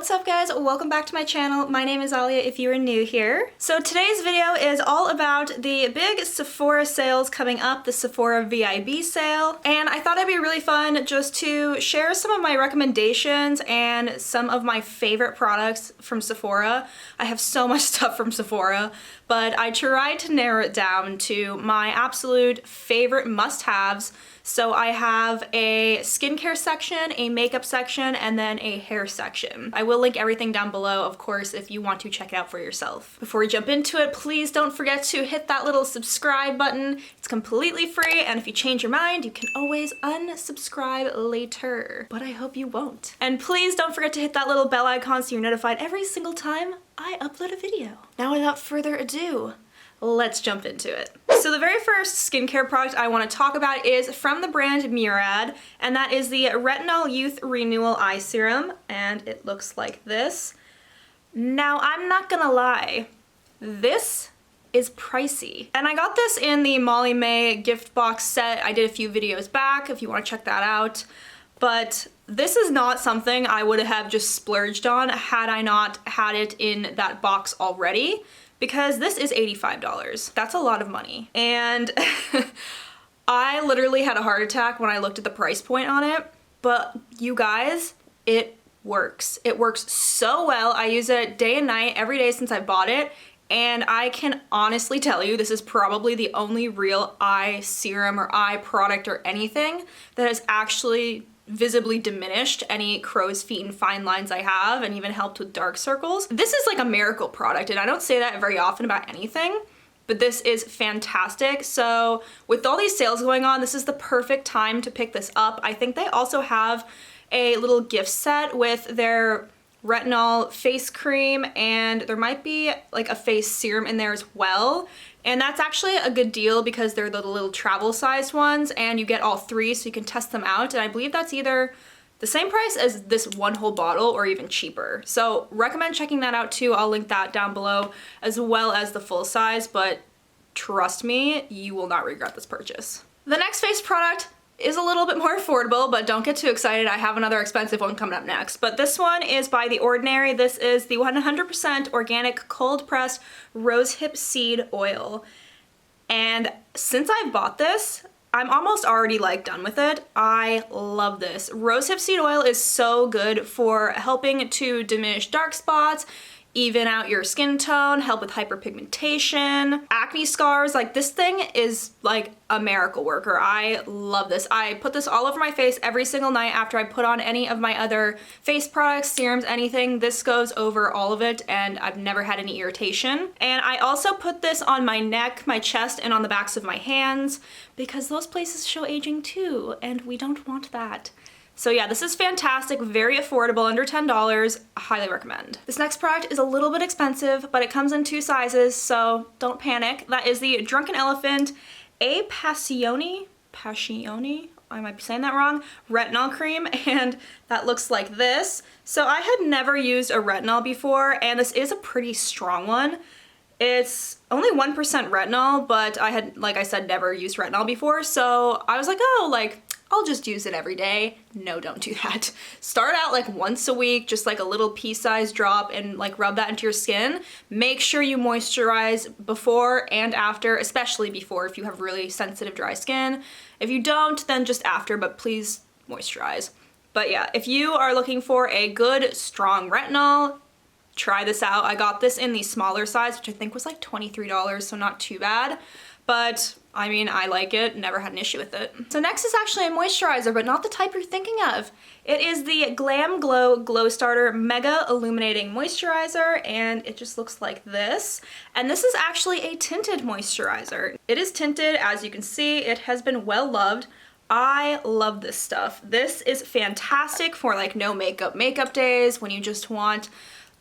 What's up guys? Welcome back to my channel. My name is Alia if you are new here. So today's video is all about the big Sephora sales coming up, the Sephora VIB sale. And I thought it'd be really fun just to share some of my recommendations and some of my favorite products from Sephora. I have so much stuff from Sephora, but I tried to narrow it down to my absolute favorite must-haves. So I have a skincare section, a makeup section, and then a hair section. I will link everything down below, of course, if you want to check it out for yourself. Before we jump into it, please don't forget to hit that little subscribe button. It's completely free, and if you change your mind, you can always unsubscribe later. But I hope you won't. And please don't forget to hit that little bell icon so you're notified every single time I upload a video. Now without further ado, let's jump into it. So the very first skincare product I want to talk about is from the brand Murad, and that is the Retinol Youth Renewal Eye Serum, and it looks like this. Now, I'm not gonna lie, this is pricey. And I got this in the Molly May gift box set. I did a few videos back if you want to check that out. But this is not something I would have just splurged on had I not had it in that box already, because this is $85. That's a lot of money. And I literally had a heart attack when I looked at the price point on it, but you guys, it works. It works so well. I use it day and night every day since I bought it, and I can honestly tell you this is probably the only real eye serum or eye product or anything that has actually visibly diminished any crow's feet and fine lines I have, and even helped with dark circles. This is like a miracle product, and I don't say that very often about anything, but this is fantastic. So with all these sales going on, this is the perfect time to pick this up. I think they also have a little gift set with their retinol face cream, and there might be like a face serum in there as well. And that's actually a good deal because they're the little travel sized ones, and you get all three so you can test them out. And I believe that's either the same price as this one whole bottle or even cheaper. So recommend checking that out too. I'll link that down below, as well as the full size, but trust me, you will not regret this purchase. The next face product is a little bit more affordable, but don't get too excited. I have another expensive one coming up next. But this one is by The Ordinary. This is the 100% organic cold pressed rosehip seed oil. And since I bought this, I'm almost already like done with it. I love this. Rosehip seed oil is so good for helping to diminish dark spots, even out your skin tone, help with hyperpigmentation, acne scars. Like, this thing is like a miracle worker. I love this. I put this all over my face every single night after I put on any of my other face products, serums, anything. This goes over all of it, and I've never had any irritation. And I also put this on my neck, my chest, and on the backs of my hands, because those places show aging too, and we don't want that. So yeah, this is fantastic, very affordable, under $10, highly recommend. This next product is a little bit expensive, but it comes in two sizes, so don't panic. That is the Drunken Elephant A Passione, I might be saying that wrong, retinol cream, and that looks like this. So I had never used a retinol before, and this is a pretty strong one. It's only 1% retinol, but I had, like I said, never used retinol before, so I was like, oh, like, I'll just use it every day. No, don't do that. Start out like once a week, just like a little pea-sized drop, and like rub that into your skin. Make sure you moisturize before and after, especially before if you have really sensitive dry skin. If you don't, then just after, but please moisturize. But yeah, if you are looking for a good, strong retinol, try this out. I got this in the smaller size, which I think was like $23, so not too bad. But I mean, I like it, never had an issue with it. So next is actually a moisturizer, but not the type you're thinking of. It is the Glam Glow Glow Starter Mega Illuminating Moisturizer, and it just looks like this. And this is actually a tinted moisturizer. It is tinted, as you can see. It has been well loved. I love this stuff. This is fantastic for like no makeup days, when you just want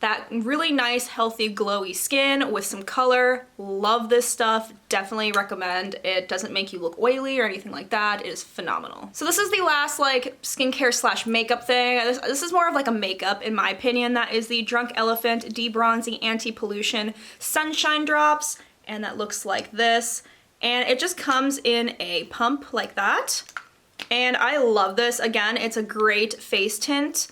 that really nice, healthy, glowy skin with some color. Love this stuff. Definitely recommend. It doesn't make you look oily or anything like that. It is phenomenal. So this is the last like skincare slash makeup thing. This is more of like a makeup in my opinion. That is the Drunk Elephant De-Bronzing Anti-Pollution Sunshine Drops, and that looks like this. And it just comes in a pump like that. And I love this. Again, it's a great face tint.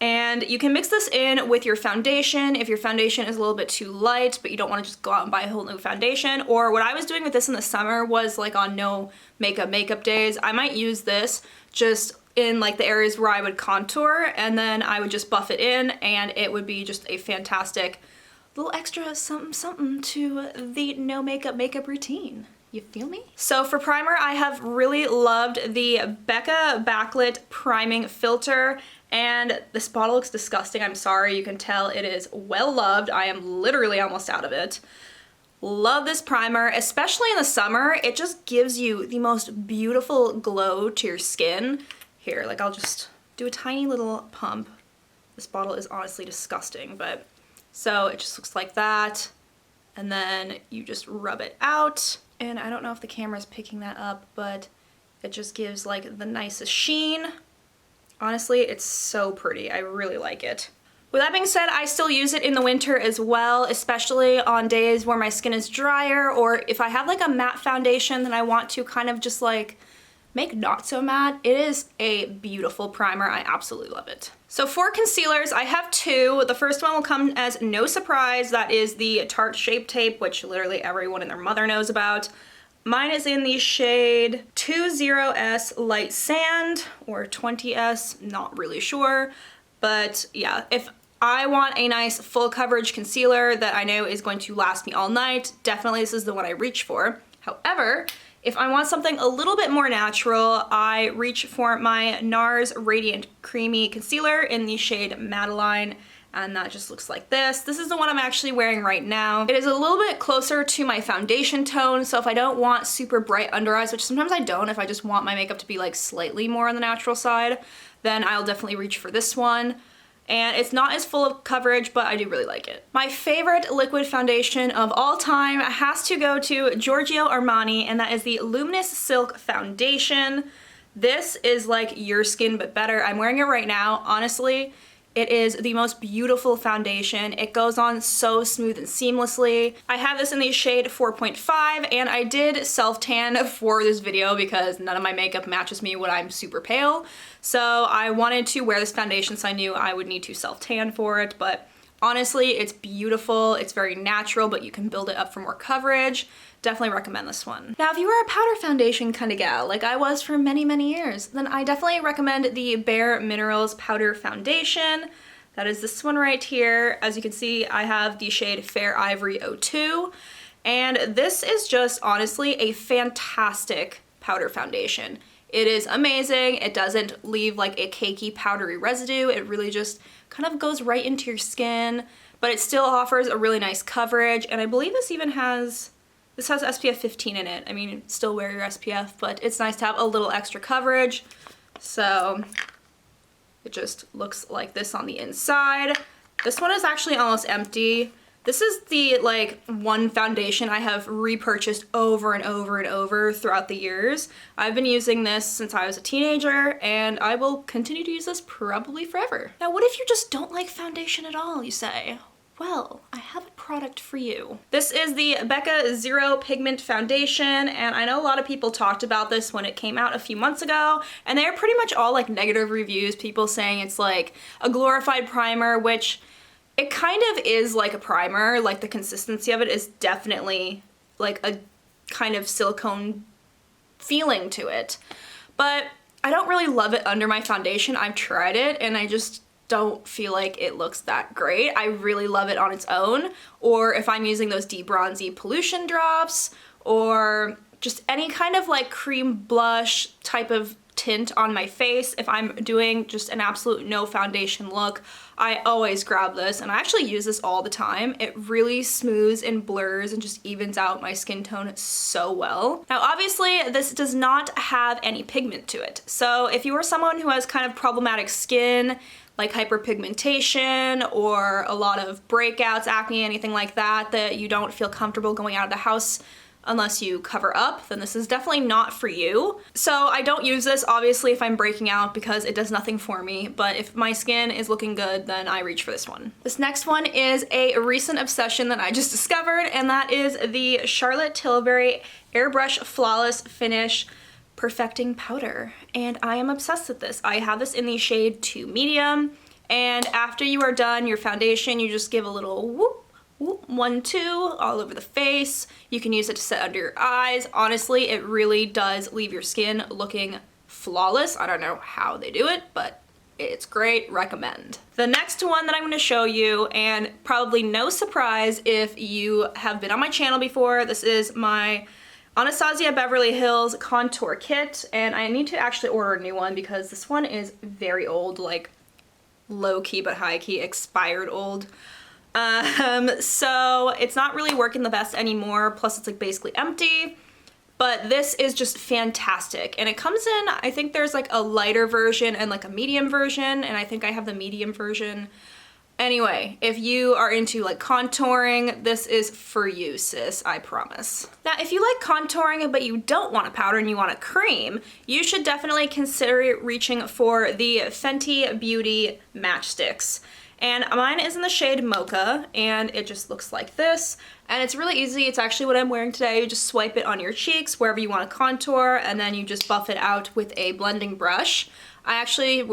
And you can mix this in with your foundation if your foundation is a little bit too light, but you don't want to just go out and buy a whole new foundation. Or what I was doing with this in the summer was like on no makeup days, I might use this just in like the areas where I would contour, and then I would just buff it in, and it would be just a fantastic little extra something to the no makeup routine. You feel me? So for primer, I have really loved the Becca Backlit Priming Filter, and this bottle looks disgusting. I'm sorry, you can tell it is well loved. I am literally almost out of it. Love this primer, especially in the summer. It just gives you the most beautiful glow to your skin. Here, like I'll just do a tiny little pump. This bottle is honestly disgusting, but so it just looks like that. And then you just rub it out. And I don't know if the camera's picking that up, but it just gives like the nicest sheen. Honestly, it's so pretty. I really like it. With that being said, I still use it in the winter as well, especially on days where my skin is drier, or if I have like a matte foundation that I want to kind of just like make not so matte. It is a beautiful primer. I absolutely love it. So for concealers, I have two. The first one will come as no surprise. That is the Tarte Shape Tape, which literally everyone and their mother knows about. Mine is in the shade 20S Light Sand, or 20S, not really sure. But yeah, if I want a nice full coverage concealer that I know is going to last me all night, definitely this is the one I reach for. However, if I want something a little bit more natural, I reach for my NARS Radiant Creamy Concealer in the shade Madeline, and that just looks like this. This is the one I'm actually wearing right now. It is a little bit closer to my foundation tone, so if I don't want super bright under eyes, which sometimes I don't, if I just want my makeup to be like slightly more on the natural side, then I'll definitely reach for this one. And it's not as full of coverage, but I do really like it. My favorite liquid foundation of all time has to go to Giorgio Armani, and that is the Luminous Silk Foundation. This is like your skin, but better. I'm wearing it right now. Honestly, it is the most beautiful foundation. It goes on so smooth and seamlessly. I have this in the shade 4.5, and I did self-tan for this video because none of my makeup matches me when I'm super pale. So I wanted to wear this foundation, so I knew I would need to self-tan for it, but honestly, it's beautiful. It's very natural, but you can build it up for more coverage. Definitely recommend this one. Now, if you are a powder foundation kind of gal, like I was for many, many years, then I definitely recommend the Bare Minerals Powder Foundation. That is this one right here. As you can see, I have the shade Fair Ivory 02, and this is just honestly a fantastic powder foundation. It is amazing. It doesn't leave like a cakey powdery residue. It really just kind of goes right into your skin, but it still offers a really nice coverage, and I believe this even has SPF 15 in it. I mean, still wear your SPF, but it's nice to have a little extra coverage. So it just looks like this on the inside. This one is actually almost empty. This is the like one foundation I have repurchased over and over and over throughout the years. I've been using this since I was a teenager, and I will continue to use this probably forever. Now, what if you just don't like foundation at all, you say? Well, I have a product for you. This is the Becca Zero Pigment Foundation, and I know a lot of people talked about this when it came out a few months ago, and they're pretty much all like negative reviews, people saying it's like a glorified primer, which it kind of is like a primer. Like the consistency of it is definitely like a kind of silicone feeling to it, but I don't really love it under my foundation. I've tried it and I just don't feel like it looks that great. I really love it on its own, or if I'm using those debronzy pollution drops, or just any kind of like cream blush type of tint on my face. If I'm doing just an absolute no foundation look, I always grab this, and I actually use this all the time. It really smooths and blurs and just evens out my skin tone so well. Now, obviously, this does not have any pigment to it. So if you are someone who has kind of problematic skin, like hyperpigmentation or a lot of breakouts, acne, anything like that, that you don't feel comfortable going out of the house unless you cover up, then this is definitely not for you. So I don't use this obviously if I'm breaking out because it does nothing for me, but if my skin is looking good, then I reach for this one. This next one is a recent obsession that I just discovered, and that is the Charlotte Tilbury Airbrush Flawless Finish Perfecting Powder, and I am obsessed with this. I have this in the shade 2 Medium, And after you are done your foundation, you just give a little whoop, whoop, 1, 2 all over the face. You can use it to set under your eyes. Honestly, it really does leave your skin looking flawless. I don't know how they do it, but it's great, recommend. The next one that I'm gonna show you, and probably no surprise if you have been on my channel before, this is my Anastasia Beverly Hills Contour Kit, and I need to actually order a new one because this one is very old, like low-key but high-key expired old. So it's not really working the best anymore, plus it's like basically empty. But this is just fantastic, and it comes in, I think there's like a lighter version and like a medium version, and I think I have the medium version. Anyway, if you are into like contouring, this is for you, sis, I promise. Now, if you like contouring but you don't want a powder and you want a cream, you should definitely consider reaching for the Fenty Beauty Matchsticks. And mine is in the shade Mocha, and it just looks like this. And it's really easy. It's actually what I'm wearing today. You just swipe it on your cheeks, wherever you want to contour, and then you just buff it out with a blending brush. I actually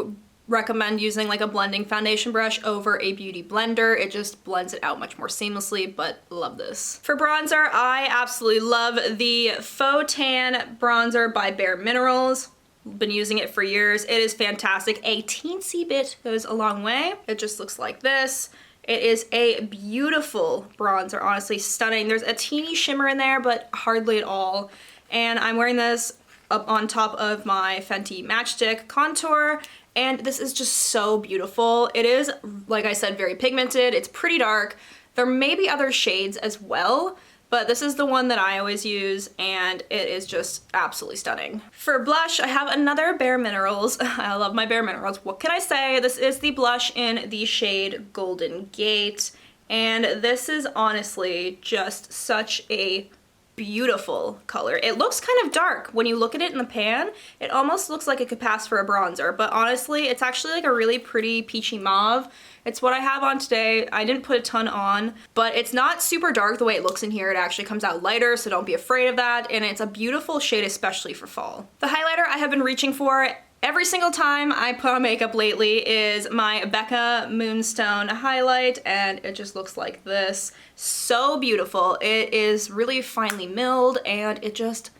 recommend using like a blending foundation brush over a beauty blender. It just blends it out much more seamlessly, but love this. For bronzer, I absolutely love the Faux Tan Bronzer by Bare Minerals. Been using it for years. It is fantastic. A teensy bit goes a long way. It just looks like this. It is a beautiful bronzer, honestly stunning. There's a teeny shimmer in there, but hardly at all. And I'm wearing this up on top of my Fenty Matchstick Contour, and this is just so beautiful. It is, like I said, very pigmented. It's pretty dark. There may be other shades as well, but this is the one that I always use, and it is just absolutely stunning. For blush, I have another Bare Minerals. I love my Bare Minerals. What can I say? This is the blush in the shade Golden Gate, and this is honestly just such a beautiful color. It looks kind of dark when you look at it in the pan. It almost looks like it could pass for a bronzer, but honestly, it's actually like a really pretty peachy mauve. It's what I have on today. I didn't put a ton on, but it's not super dark the way it looks in here. It actually comes out lighter, so don't be afraid of that, and it's a beautiful shade, especially for fall. The highlighter I have been reaching for every single time I put on makeup lately is my Becca Moonstone highlight, and it just looks like this. So beautiful. It is really finely milled, and it just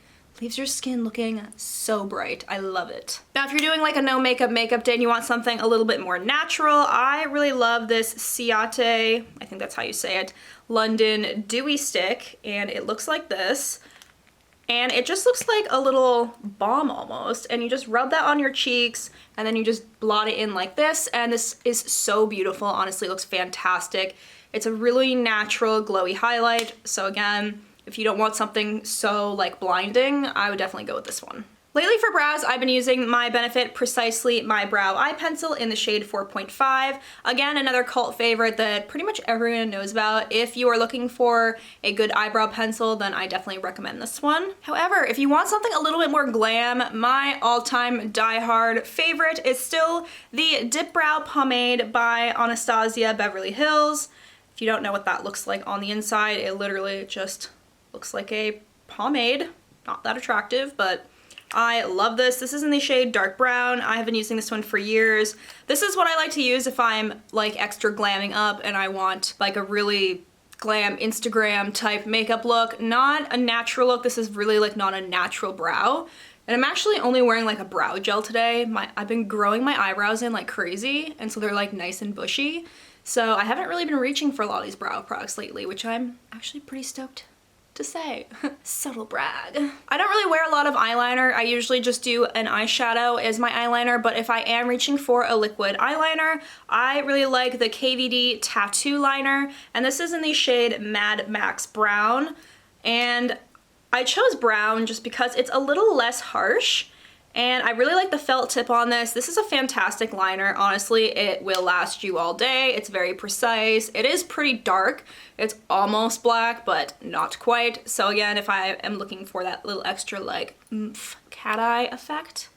leaves your skin looking so bright. I love it. Now, if you're doing like a no makeup day and you want something a little bit more natural, I really love this Ciate, I think that's how you say it, London Dewy Stick, and it looks like this. And it just looks like a little balm almost, and you just rub that on your cheeks, and then you just blot it in like this, and this is so beautiful. Honestly, it looks fantastic. It's a really natural, glowy highlight, so again, if you don't want something so like blinding, I would definitely go with this one. Lately for brows, I've been using my Benefit Precisely My Brow Eye Pencil in the shade 4.5. Again, another cult favorite that pretty much everyone knows about. If you are looking for a good eyebrow pencil, then I definitely recommend this one. However, if you want something a little bit more glam, my all-time diehard favorite is still the dipbrow pomade by Anastasia Beverly Hills. If you don't know what that looks like on the inside, it literally just looks like a pomade. Not that attractive, but I love this. This is in the shade Dark Brown. I have been using this one for years. This is what I like to use if I'm like extra glamming up and I want like a really glam Instagram type makeup look. Not a natural look. This is really like not a natural brow. And I'm actually only wearing like a brow gel today. I've been growing my eyebrows in like crazy, and so they're like nice and bushy. So I haven't really been reaching for a lot of these brow products lately, which I'm actually pretty stoked to say. Subtle brag. I don't really wear a lot of eyeliner. I usually just do an eyeshadow as my eyeliner, but if I am reaching for a liquid eyeliner, I really like the KVD Tattoo Liner, and this is in the shade Mad Max Brown, and I chose brown just because it's a little less harsh, and I really like the felt tip on this. This is a fantastic liner. Honestly, it will last you all day. It's very precise. It is pretty dark. It's almost black, but not quite. So again, if I am looking for that little extra like cat eye effect,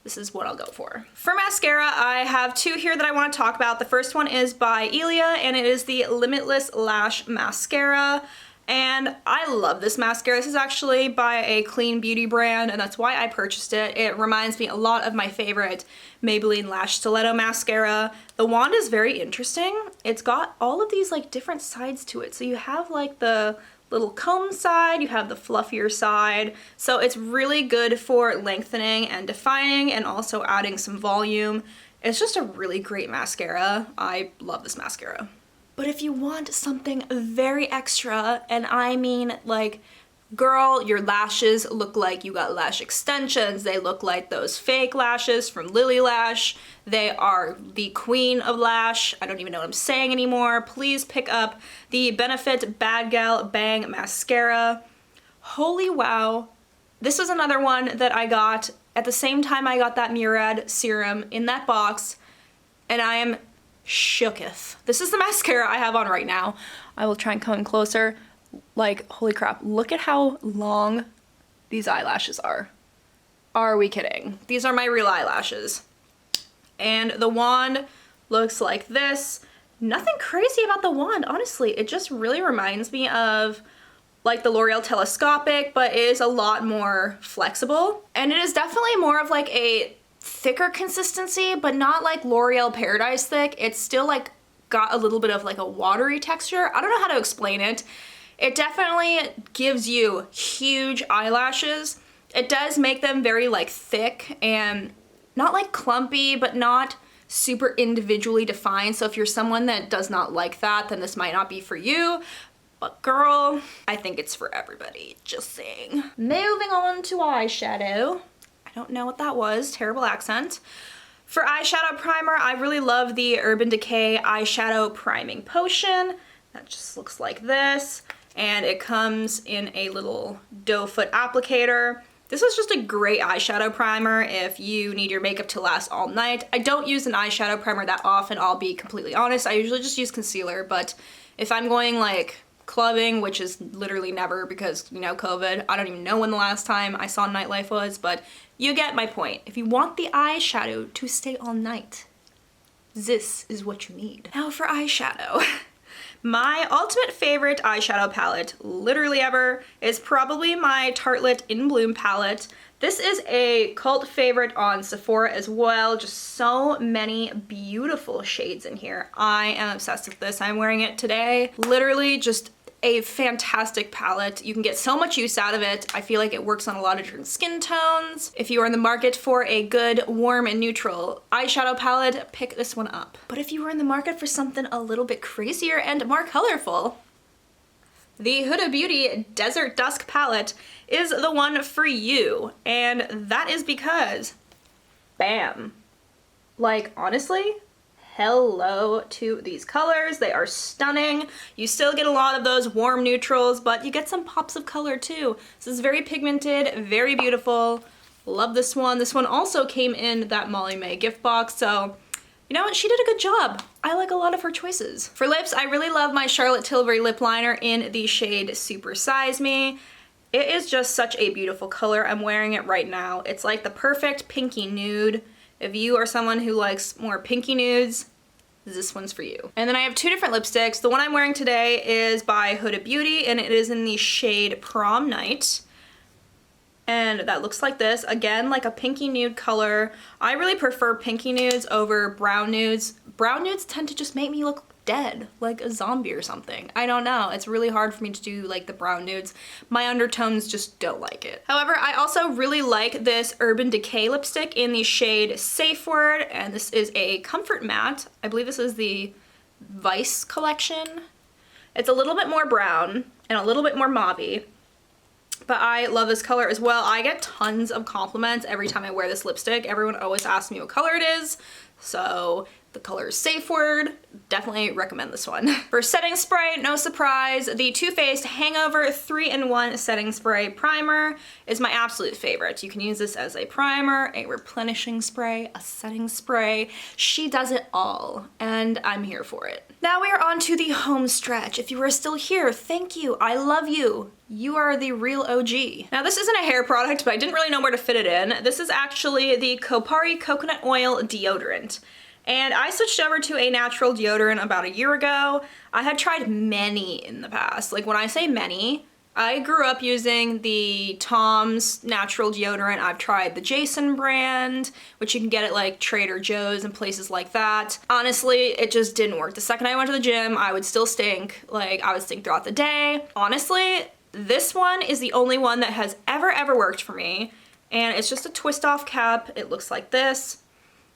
this is what I'll go for. For mascara, I have two here that I want to talk about. The first one is by Ilia, and it is the Limitless Lash Mascara. And I love this mascara. This is actually by a clean beauty brand, and that's why I purchased it. It reminds me a lot of my favorite Maybelline Lash Stiletto mascara. The wand is very interesting. It's got all of these like different sides to it. So you have like the little comb side, you have the fluffier side. So it's really good for lengthening and defining and also adding some volume. It's just a really great mascara. I love this mascara. But if you want something very extra, and I mean like, girl, your lashes look like you got lash extensions. They look like those fake lashes from Lily Lash. They are the queen of lash. I don't even know what I'm saying anymore. Please pick up the Benefit Bad Gal Bang Mascara. Holy wow. This was another one that I got at the same time I got that Murad serum in that box, and I am shooketh. This is the mascara I have on right now. I will try and come in closer. Like, holy crap, look at how long these eyelashes are. Are we kidding? These are my real eyelashes. And the wand looks like this. Nothing crazy about the wand, honestly. It just really reminds me of like the L'Oreal Telescopic, but it is a lot more flexible. And it is definitely more of like a thicker consistency, but not like L'Oreal Paradise thick. It's still like got a little bit of like a watery texture. I don't know how to explain it. It definitely gives you huge eyelashes. It does make them very like thick and not like clumpy, but not super individually defined. So if you're someone that does not like that, then this might not be for you. But girl, I think it's for everybody, just saying. Moving on to eyeshadow. I don't know what that was, terrible accent. For eyeshadow primer, I really love the Urban Decay Eyeshadow Priming Potion. That just looks like this. And it comes in a little doe foot applicator. This is just a great eyeshadow primer if you need your makeup to last all night. I don't use an eyeshadow primer that often, I'll be completely honest. I usually just use concealer, but if I'm going like clubbing, which is literally never because, you know, COVID, I don't even know when the last time I saw nightlife was, but you get my point. If you want the eyeshadow to stay all night, this is what you need. Now for eyeshadow. My ultimate favorite eyeshadow palette, literally ever, is probably my Tartelette In Bloom palette. This is a cult favorite on Sephora as well. Just so many beautiful shades in here. I am obsessed with this. I'm wearing it today. Literally just a fantastic palette. You can get so much use out of it. I feel like it works on a lot of different skin tones. If you are in the market for a good, warm, and neutral eyeshadow palette, pick this one up. But if you are in the market for something a little bit crazier and more colorful, the Huda Beauty Desert Dusk palette is the one for you. And that is because, bam. Like, honestly, hello to these colors. They are stunning. You still get a lot of those warm neutrals, but you get some pops of color too. This is very pigmented, very beautiful. Love this one. This one also came in that Molly May gift box, so you know what? She did a good job. I like a lot of her choices. For lips, I really love my Charlotte Tilbury lip liner in the shade Super Size Me. It is just such a beautiful color. I'm wearing it right now. It's like the perfect pinky nude. If you are someone who likes more pinky nudes, this one's for you. And then I have two different lipsticks. The one I'm wearing today is by Huda Beauty, and it is in the shade Prom Night. And that looks like this. Again, like a pinky nude color. I really prefer pinky nudes over brown nudes. Brown nudes tend to just make me look dead, like a zombie or something. I don't know. It's really hard for me to do like the brown nudes. My undertones just don't like it. However, I also really like this Urban Decay lipstick in the shade Safe Word, and this is a comfort matte. I believe this is the Vice collection. It's a little bit more brown and a little bit more mauve-y, but I love this color as well. I get tons of compliments every time I wear this lipstick. Everyone always asks me what color it is, so the color is Safe Word. Definitely recommend this one. For setting spray, no surprise, the Too Faced Hangover 3-in-1 Setting Spray Primer is my absolute favorite. You can use this as a primer, a replenishing spray, a setting spray. She does it all, and I'm here for it. Now we are on to the home stretch. If you are still here, thank you. I love you. You are the real OG. Now this isn't a hair product, but I didn't really know where to fit it in. This is actually the Kopari Coconut Oil Deodorant. And I switched over to a natural deodorant about a year ago. I had tried many in the past. Like when I say many, I grew up using the Tom's natural deodorant. I've tried the Jason brand, which you can get at like Trader Joe's and places like that. Honestly, it just didn't work. The second I went to the gym, I would still stink. Like I would stink throughout the day. Honestly, this one is the only one that has ever worked for me. And it's just a twist off cap. It looks like this.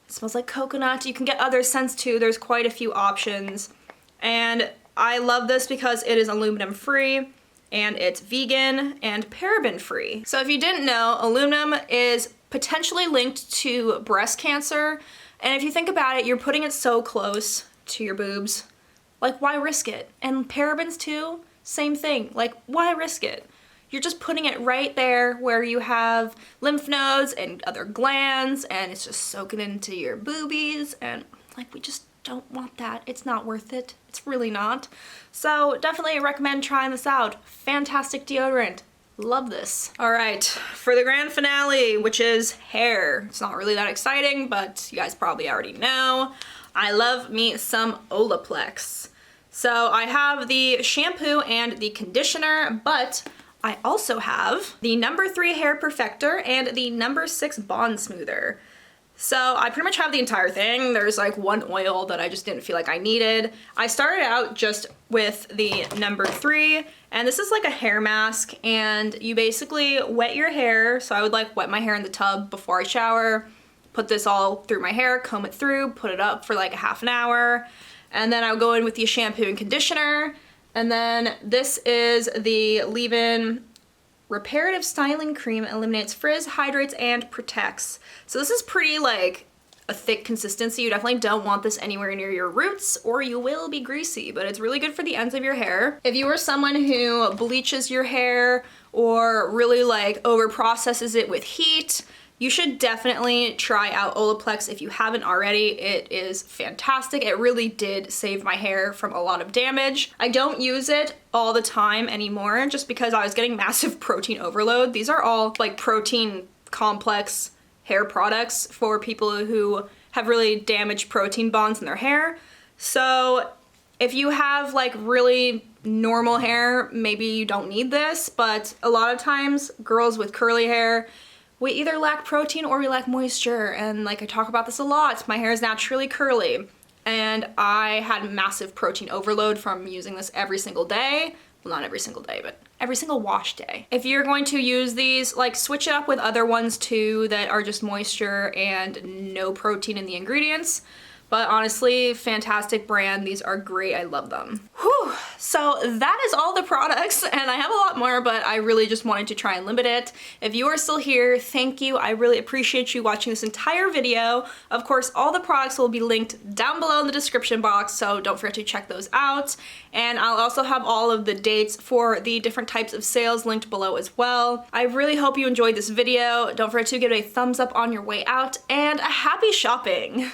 It smells like coconut. You can get other scents too. There's quite a few options. And I love this because it is aluminum free and it's vegan and paraben free. So if you didn't know, aluminum is potentially linked to breast cancer. And if you think about it, you're putting it so close to your boobs. Like, why risk it? And parabens too, same thing. Like, why risk it? You're just putting it right there where you have lymph nodes and other glands, and it's just soaking into your boobies, and like we just don't want that. It's not worth it. It's really not. So definitely recommend trying this out. Fantastic deodorant. Love this. All right, for the grand finale, which is hair. It's not really that exciting, but you guys probably already know. I love me some Olaplex. So I have the shampoo and the conditioner, but I also have the No. 3 Hair Perfector and the No. 6 Bond Smoother. So I pretty much have the entire thing. There's like one oil that I just didn't feel like I needed. I started out just with the No. 3, and this is like a hair mask, and you basically wet your hair. So I would like wet my hair in the tub before I shower, put this all through my hair, comb it through, put it up for like a half an hour, and then I would go in with the shampoo and conditioner. And then this is the leave-in reparative styling cream. Eliminates frizz, hydrates, and protects. So this is pretty like a thick consistency. You definitely don't want this anywhere near your roots or you will be greasy, but it's really good for the ends of your hair. If you are someone who bleaches your hair or really like over processes it with heat, you should definitely try out Olaplex if you haven't already. It is fantastic. It really did save my hair from a lot of damage. I don't use it all the time anymore just because I was getting massive protein overload. These are all like protein complex hair products for people who have really damaged protein bonds in their hair. So if you have like really normal hair, maybe you don't need this, but a lot of times girls with curly hair, we either lack protein or we lack moisture, and like I talk about this a lot, my hair is naturally curly, and I had massive protein overload from using this every single day. Well, not every single day, but every single wash day. If you're going to use these, like switch it up with other ones too that are just moisture and no protein in the ingredients. But honestly, fantastic brand. These are great. I love them. Whew. So that is all the products, and I have a lot more, but I really just wanted to try and limit it. If you are still here, thank you. I really appreciate you watching this entire video. Of course, all the products will be linked down below in the description box, so don't forget to check those out. And I'll also have all of the dates for the different types of sales linked below as well. I really hope you enjoyed this video. Don't forget to give it a thumbs up on your way out, and happy shopping.